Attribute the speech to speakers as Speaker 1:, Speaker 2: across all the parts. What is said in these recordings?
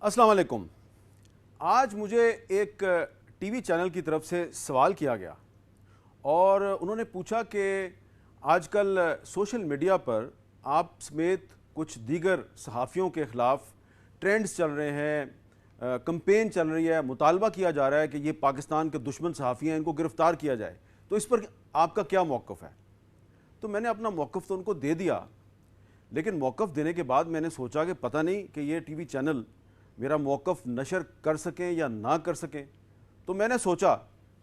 Speaker 1: السلام علیکم۔ آج مجھے ایک ٹی وی چینل کی طرف سے سوال کیا گیا اور انہوں نے پوچھا کہ آج کل سوشل میڈیا پر آپ سمیت کچھ دیگر صحافیوں کے خلاف ٹرینڈز چل رہے ہیں، کمپین چل رہی ہے، مطالبہ کیا جا رہا ہے کہ یہ پاکستان کے دشمن صحافی ہیں، ان کو گرفتار کیا جائے، تو اس پر آپ کا کیا موقف ہے؟ تو میں نے اپنا موقف تو ان کو دے دیا، لیکن موقف دینے کے بعد میں نے سوچا کہ پتہ نہیں کہ یہ ٹی وی چینل میرا موقف نشر کر سکیں یا نہ کر سکیں، تو میں نے سوچا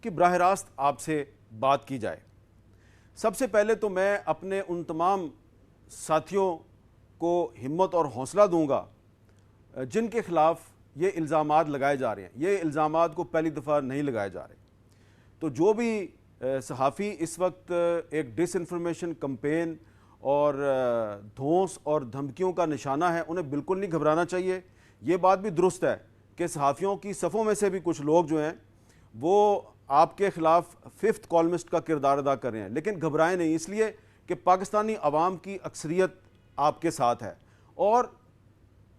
Speaker 1: کہ براہ راست آپ سے بات کی جائے۔ سب سے پہلے تو میں اپنے ان تمام ساتھیوں کو ہمت اور حوصلہ دوں گا جن کے خلاف یہ الزامات لگائے جا رہے ہیں۔ یہ الزامات کو پہلی دفعہ نہیں لگائے جا رہے، تو جو بھی صحافی اس وقت ایک ڈس انفارمیشن کمپین اور دھونس اور دھمکیوں کا نشانہ ہے، انہیں بالکل نہیں گھبرانا چاہیے۔ یہ بات بھی درست ہے کہ صحافیوں کی صفوں میں سے بھی کچھ لوگ جو ہیں وہ آپ کے خلاف ففتھ کالمسٹ کا کردار ادا کر رہے ہیں، لیکن گھبرائیں نہیں، اس لیے کہ پاکستانی عوام کی اکثریت آپ کے ساتھ ہے، اور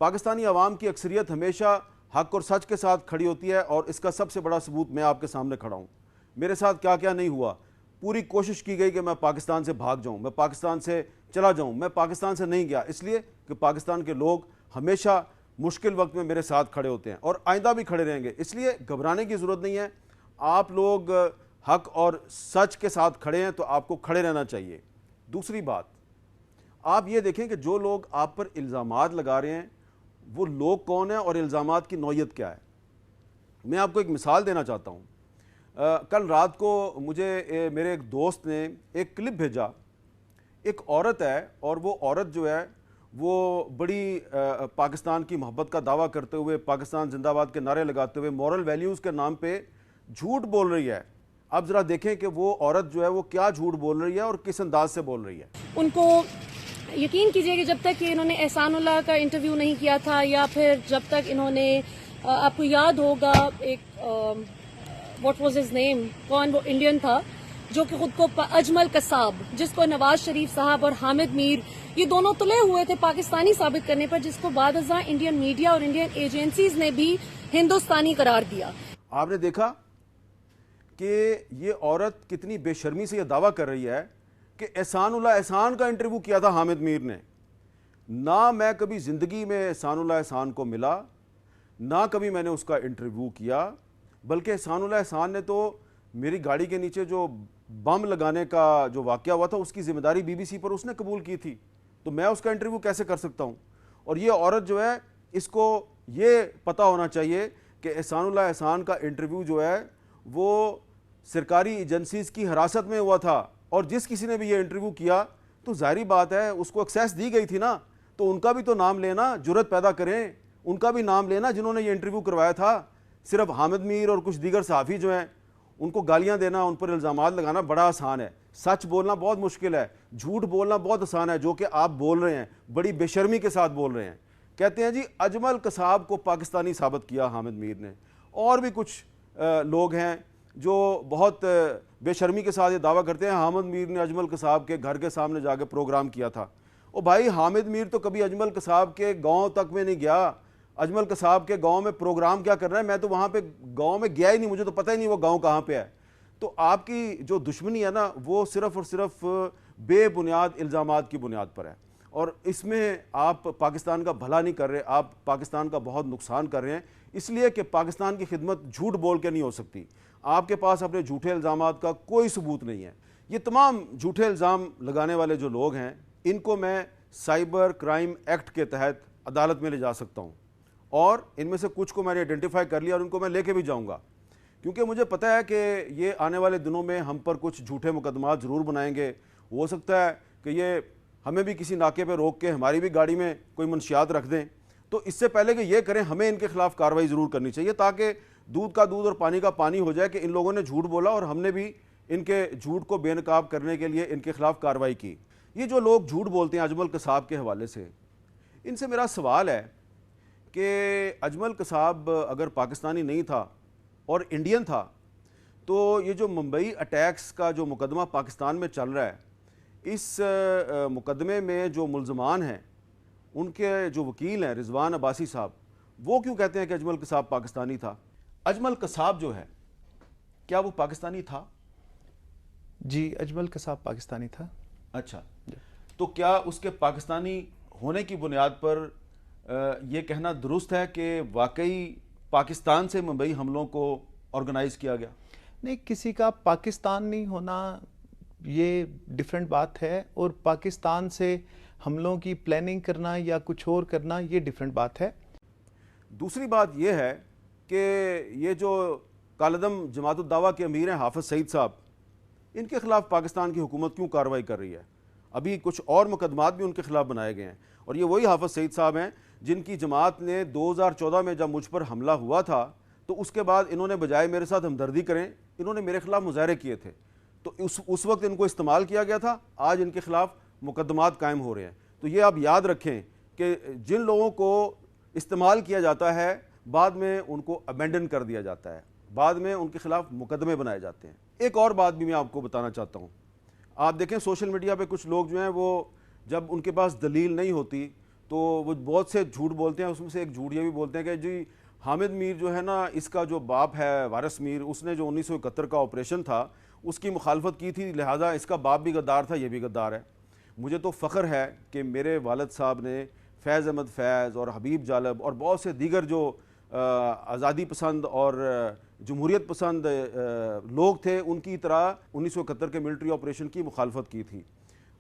Speaker 1: پاکستانی عوام کی اکثریت ہمیشہ حق اور سچ کے ساتھ کھڑی ہوتی ہے، اور اس کا سب سے بڑا ثبوت میں آپ کے سامنے کھڑا ہوں۔ میرے ساتھ کیا کیا نہیں ہوا، پوری کوشش کی گئی کہ میں پاکستان سے بھاگ جاؤں، میں پاکستان سے چلا جاؤں، میں پاکستان سے نہیں گیا، اس لیے کہ پاکستان کے لوگ ہمیشہ مشکل وقت میں میرے ساتھ کھڑے ہوتے ہیں اور آئندہ بھی کھڑے رہیں گے، اس لیے گھبرانے کی ضرورت نہیں ہے۔ آپ لوگ حق اور سچ کے ساتھ کھڑے ہیں تو آپ کو کھڑے رہنا چاہیے۔ دوسری بات، آپ یہ دیکھیں کہ جو لوگ آپ پر الزامات لگا رہے ہیں وہ لوگ کون ہیں اور الزامات کی نوعیت کیا ہے۔ میں آپ کو ایک مثال دینا چاہتا ہوں۔ کل رات کو مجھے میرے ایک دوست نے ایک کلپ بھیجا، ایک عورت ہے اور وہ عورت جو ہے وہ بڑی پاکستان کی محبت کا دعویٰ کرتے ہوئے، پاکستان زندہ آباد کے نعرے لگاتے ہوئے، مورل ویلیوز کے نام پہ جھوٹ بول رہی ہے۔ اب ذرا دیکھیں کہ وہ عورت جو ہے وہ کیا جھوٹ بول رہی ہے اور کس انداز سے بول رہی ہے۔
Speaker 2: ان کو یقین کیجئے کہ جب تک کہ انہوں نے احسان اللہ کا انٹرویو نہیں کیا تھا، یا پھر جب تک انہوں نے، آپ کو یاد ہوگا ایک واٹ واز ہز نیم، کون وہ انڈین تھا جو کہ خود کو اجمل قصاب، جس کو نواز شریف صاحب اور حامد میر یہ دونوں تلے ہوئے تھے پاکستانی ثابت کرنے پر، جس کو بعد ازاں انڈین میڈیا اور انڈین ایجنسیز نے بھی ہندوستانی قرار دیا۔
Speaker 1: آپ نے دیکھا کہ یہ عورت کتنی بے شرمی سے یہ دعویٰ کر رہی ہے کہ احسان اللہ احسان کا انٹرویو کیا تھا حامد میر نے۔ نہ میں کبھی زندگی میں احسان اللہ احسان کو ملا، نہ کبھی میں نے اس کا انٹرویو کیا، بلکہ احسان اللہ احسان نے تو میری گاڑی کے نیچے جو بم لگانے کا جو واقعہ ہوا تھا اس کی ذمہ داری بی بی سی پر اس نے قبول کی تھی، تو میں اس کا انٹرویو کیسے کر سکتا ہوں؟ اور یہ عورت جو ہے اس کو یہ پتہ ہونا چاہیے کہ احسان اللہ احسان کا انٹرویو جو ہے وہ سرکاری ایجنسیز کی حراست میں ہوا تھا، اور جس کسی نے بھی یہ انٹرویو کیا تو ظاہری بات ہے اس کو ایکسیس دی گئی تھی نا، تو ان کا بھی تو نام لینا، جرت پیدا کریں، ان کا بھی نام لینا جنہوں نے یہ انٹرویو کروایا تھا۔ صرف حامد میر اور کچھ دیگر صحافی جو ہیں ان کو گالیاں دینا، ان پر الزامات لگانا بڑا آسان ہے، سچ بولنا بہت مشکل ہے، جھوٹ بولنا بہت آسان ہے، جو کہ آپ بول رہے ہیں، بڑی بے شرمی کے ساتھ بول رہے ہیں۔ کہتے ہیں جی اجمل قصاب کو پاکستانی ثابت کیا حامد میر نے، اور بھی کچھ لوگ ہیں جو بہت بے شرمی کے ساتھ یہ دعویٰ کرتے ہیں حامد میر نے اجمل قصاب کے گھر کے سامنے جا کے پروگرام کیا تھا۔ او بھائی، حامد میر تو کبھی اجمل قصاب کے گاؤں تک میں نہیں گیا، اجمل قصاب کے گاؤں میں پروگرام کیا کر رہا ہے؟ میں تو وہاں پہ گاؤں میں گیا ہی نہیں، مجھے تو پتہ ہی نہیں وہ گاؤں کہاں پہ ہے۔ تو آپ کی جو دشمنی ہے نا وہ صرف اور صرف بے بنیاد الزامات کی بنیاد پر ہے، اور اس میں آپ پاکستان کا بھلا نہیں کر رہے، آپ پاکستان کا بہت نقصان کر رہے ہیں، اس لیے کہ پاکستان کی خدمت جھوٹ بول کے نہیں ہو سکتی۔ آپ کے پاس اپنے جھوٹے الزامات کا کوئی ثبوت نہیں ہے۔ یہ تمام جھوٹے الزام لگانے والے جو لوگ ہیں ان کو میں سائبر کرائم ایکٹ کے تحت عدالت میں لے جا سکتا ہوں، اور ان میں سے کچھ کو میں نے آئیڈینٹیفائی کر لیا اور ان کو میں لے کے بھی جاؤں گا، کیونکہ مجھے پتہ ہے کہ یہ آنے والے دنوں میں ہم پر کچھ جھوٹے مقدمات ضرور بنائیں گے۔ ہو سکتا ہے کہ یہ ہمیں بھی کسی ناکے پہ روک کے ہماری بھی گاڑی میں کوئی منشیات رکھ دیں، تو اس سے پہلے کہ یہ کریں ہمیں ان کے خلاف کارروائی ضرور کرنی چاہیے، تاکہ دودھ کا دودھ اور پانی کا پانی ہو جائے کہ ان لوگوں نے جھوٹ بولا اور ہم نے بھی ان کے جھوٹ کو بے نقاب کرنے کے لیے ان کے خلاف کارروائی کی۔ یہ جو لوگ جھوٹ بولتے ہیں اجمل قصاب کے حوالے سے، ان سے میرا سوال ہے کہ اجمل قصاب اگر پاکستانی نہیں تھا اور انڈین تھا تو یہ جو ممبئی اٹیکس کا جو مقدمہ پاکستان میں چل رہا ہے، اس مقدمے میں جو ملزمان ہیں ان کے جو وکیل ہیں رضوان عباسی صاحب، وہ کیوں کہتے ہیں کہ اجمل قصاب پاکستانی تھا؟ اجمل قصاب جو ہے کیا وہ پاکستانی تھا؟
Speaker 3: جی اجمل قصاب پاکستانی تھا.
Speaker 1: اچھا، تو کیا اس کے پاکستانی ہونے کی بنیاد پر یہ کہنا درست ہے کہ واقعی پاکستان سے ممبئی حملوں کو آرگنائز کیا گیا؟
Speaker 3: نہیں، کسی کا پاکستان نہیں ہونا یہ ڈیفرنٹ بات ہے، اور پاکستان سے حملوں کی پلاننگ کرنا یا کچھ اور کرنا یہ ڈیفرنٹ بات ہے.
Speaker 1: دوسری بات یہ ہے کہ یہ جو کالعدم جماعت الدعویٰ کے امیر ہیں حافظ سعید صاحب، ان کے خلاف پاکستان کی حکومت کیوں کارروائی کر رہی ہے؟ ابھی کچھ اور مقدمات بھی ان کے خلاف بنائے گئے ہیں، اور یہ وہی حافظ سعید صاحب ہیں جن کی جماعت نے 2014 میں جب مجھ پر حملہ ہوا تھا تو اس کے بعد انہوں نے بجائے میرے ساتھ ہمدردی کریں انہوں نے میرے خلاف مظاہرے کیے تھے. تو اس وقت ان کو استعمال کیا گیا تھا، آج ان کے خلاف مقدمات قائم ہو رہے ہیں. تو یہ آپ یاد رکھیں کہ جن لوگوں کو استعمال کیا جاتا ہے بعد میں ان کو ابینڈن کر دیا جاتا ہے، بعد میں ان کے خلاف مقدمے بنائے جاتے ہیں. ایک اور بات بھی میں آپ کو بتانا چاہتا ہوں. آپ دیکھیں سوشل میڈیا پہ کچھ لوگ جو ہیں وہ جب ان کے پاس دلیل نہیں ہوتی تو وہ بہت سے جھوٹ بولتے ہیں. اس میں سے ایک جھوٹ یہ بھی بولتے ہیں کہ جی حامد میر جو ہے نا، اس کا جو باپ ہے وارث میر، اس نے جو 1971 کا آپریشن تھا اس کی مخالفت کی تھی، لہٰذا اس کا باپ بھی غدار تھا، یہ بھی غدار ہے. مجھے تو فخر ہے کہ میرے والد صاحب نے فیض احمد فیض اور حبیب جالب اور بہت سے دیگر جو آزادی پسند اور جمہوریت پسند لوگ تھے ان کی طرح 1971 کے ملٹری آپریشن کی مخالفت کی تھی.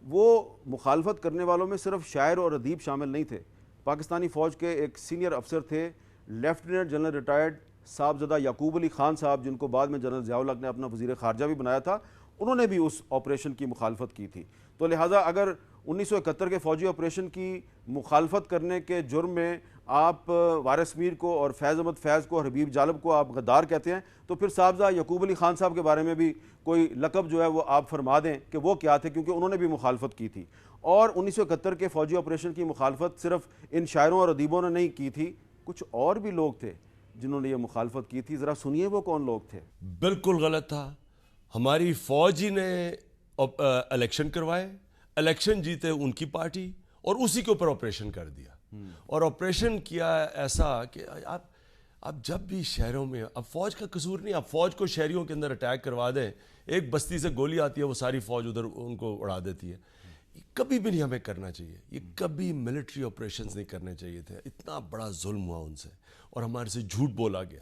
Speaker 1: وہ مخالفت کرنے والوں میں صرف شاعر اور ادیب شامل نہیں تھے. پاکستانی فوج کے ایک سینئر افسر تھے لیفٹیننٹ جنرل ریٹائرڈ صاحبزدہ یعقوب علی خان صاحب، جن کو بعد میں جنرل ضیاء الحق نے اپنا وزیر خارجہ بھی بنایا تھا، انہوں نے بھی اس آپریشن کی مخالفت کی تھی. تو لہٰذا اگر 1971 کے فوجی آپریشن کی مخالفت کرنے کے جرم میں آپ وارث میر کو اور فیض احمد فیض کو اور حبیب جالب کو آپ غدار کہتے ہیں تو پھر صاحبزدہ یعقوب علی خان صاحب کے بارے میں بھی کوئی لقب جو ہے وہ آپ فرما دیں کہ وہ کیا تھے، کیونکہ انہوں نے بھی مخالفت کی تھی. اور 1971 کے فوجی آپریشن کی مخالفت صرف ان شاعروں اور ادیبوں نے نہیں کی تھی، کچھ اور بھی لوگ تھے جنہوں نے یہ مخالفت کی تھی. ذرا سنیے وہ کون لوگ تھے.
Speaker 4: بالکل غلط تھا. ہماری فوج ہی نے الیکشن کروائے، الیکشن جیتے ان کی پارٹی، اور اسی کے اوپر آپریشن کر دیا. اور آپریشن کیا ایسا کہ آپ جب بھی شہروں میں، اب فوج کا قصور نہیں، آپ فوج کو شہریوں کے اندر اٹیک کروا دیں، ایک بستی سے گولی آتی ہے وہ ساری فوج ادھر ان کو اڑا دیتی ہے. کبھی بھی نہیں ہمیں کرنا چاہیے، یہ کبھی ملٹری آپریشنز نہیں کرنے چاہیے تھے. اتنا بڑا ظلم ہوا ان سے اور ہمارے سے جھوٹ بولا گیا.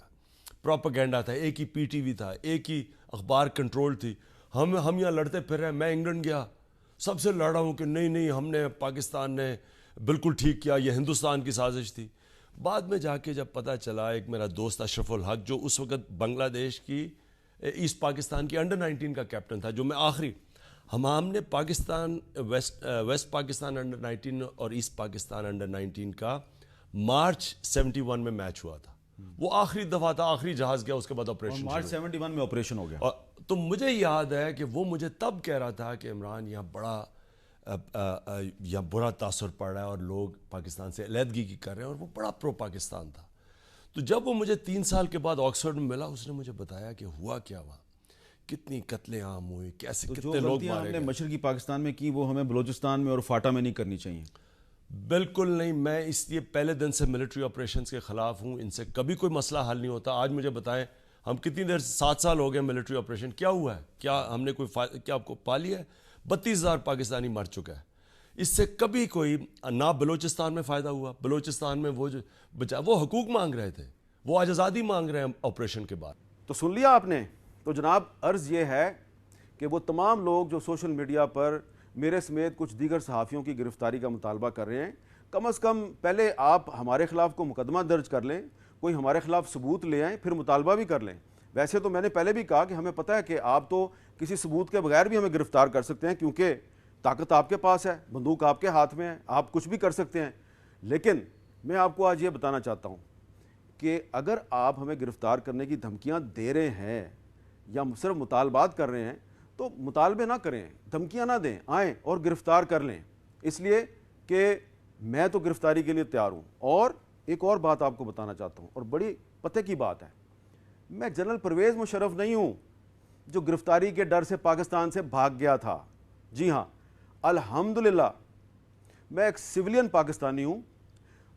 Speaker 4: پروپیگنڈا تھا، ایک ہی پی ٹی وی تھا، ایک ہی اخبار کنٹرول تھی. ہم یہاں لڑتے پھر رہے ہیں. میں انگلینڈ گیا، سب سے لڑا ہوں کہ نہیں ہم نے، پاکستان نے بالکل ٹھیک کیا، یہ ہندوستان کی سازش تھی. بعد میں جا کے جب پتہ چلا، ایک میرا دوست اشرف الحق جو اس وقت بنگلہ دیش کی ایسٹ پاکستان کی انڈر 19 کا کیپٹن تھا، جو میں آخری، ہم نے پاکستان ویسٹ پاکستان انڈر 19 اور ایسٹ پاکستان انڈر 19 کا مارچ 71 میں میچ ہوا تھا. وہ آخری دفعہ تھا، آخری جہاز گیا، اس کے بعد آپریشن
Speaker 1: مارچ 71 میں آپریشن ہو گیا.
Speaker 4: تو مجھے یاد ہے کہ وہ مجھے تب کہہ رہا تھا کہ عمران یہاں بڑا برا تاثر پڑ رہا ہے اور لوگ پاکستان سے علیحدگی کی کر رہے ہیں، اور وہ بڑا پرو پاکستان تھا. تو جب وہ مجھے 3 سال کے بعد آکسفورڈ میں ملا، اس نے مجھے بتایا کہ ہوا کیا وہاں، کتنی قتل عام ہوئی، کیسے کتنے لوگ مارے گئے.
Speaker 1: مشرقی پاکستان میں کی وہ ہمیں بلوچستان میں اور فاٹا میں نہیں کرنی چاہیے.
Speaker 4: بالکل نہیں. میں اس لیے پہلے دن سے ملٹری آپریشنز کے خلاف ہوں. ان سے کبھی کوئی مسئلہ حل نہیں ہوتا. آج مجھے بتائیں، ہم کتنی دیر، 7 سال ہو گئے ملٹری آپریشن، کیا ہوا ہے؟ کیا ہم نے کوئی کیا آپ کو پا لیا ہے؟ 32,000 پاکستانی مر چکا ہے. اس سے کبھی کوئی نہ بلوچستان میں فائدہ ہوا. بلوچستان میں وہ جو وہ حقوق مانگ رہے تھے، وہ آج آزادی مانگ رہے ہیں آپریشن کے بعد.
Speaker 1: تو سن لیا آپ نے. تو جناب عرض یہ ہے کہ وہ تمام لوگ جو سوشل میڈیا پر میرے سمیت کچھ دیگر صحافیوں کی گرفتاری کا مطالبہ کر رہے ہیں، کم از کم پہلے آپ ہمارے خلاف کو مقدمہ درج کر لیں، کوئی ہمارے خلاف ثبوت لے آئیں، پھر مطالبہ بھی کر لیں. ویسے تو میں نے پہلے بھی کہا کہ ہمیں پتہ ہے کہ آپ تو کسی ثبوت کے بغیر بھی ہمیں گرفتار کر سکتے ہیں، کیونکہ طاقت آپ کے پاس ہے، بندوق آپ کے ہاتھ میں ہے، آپ کچھ بھی کر سکتے ہیں. لیکن میں آپ کو آج یہ بتانا چاہتا ہوں کہ اگر آپ ہمیں گرفتار کرنے کی دھمکیاں دے رہے ہیں یا صرف مطالبات کر رہے ہیں تو مطالبے نہ کریں، دھمکیاں نہ دیں، آئیں اور گرفتار کر لیں. اس لیے کہ میں تو گرفتاری کے لیے تیار ہوں. اور ایک اور بات آپ کو بتانا چاہتا ہوں، اور بڑی پتے کی بات ہے، میں جنرل پرویز مشرف نہیں ہوں جو گرفتاری کے ڈر سے پاکستان سے بھاگ گیا تھا. جی ہاں، الحمدللہ میں ایک سویلین پاکستانی ہوں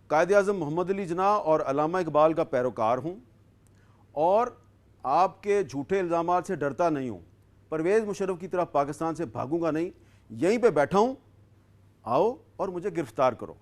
Speaker 1: قائد اعظم محمد علی جناح اور علامہ اقبال کا پیروکار ہوں اور آپ کے جھوٹے الزامات سے ڈرتا نہیں ہوں. پرویز مشرف کی طرح پاکستان سے بھاگوں گا نہیں, یہیں پہ بیٹھا ہوں, آؤ اور مجھے گرفتار کرو.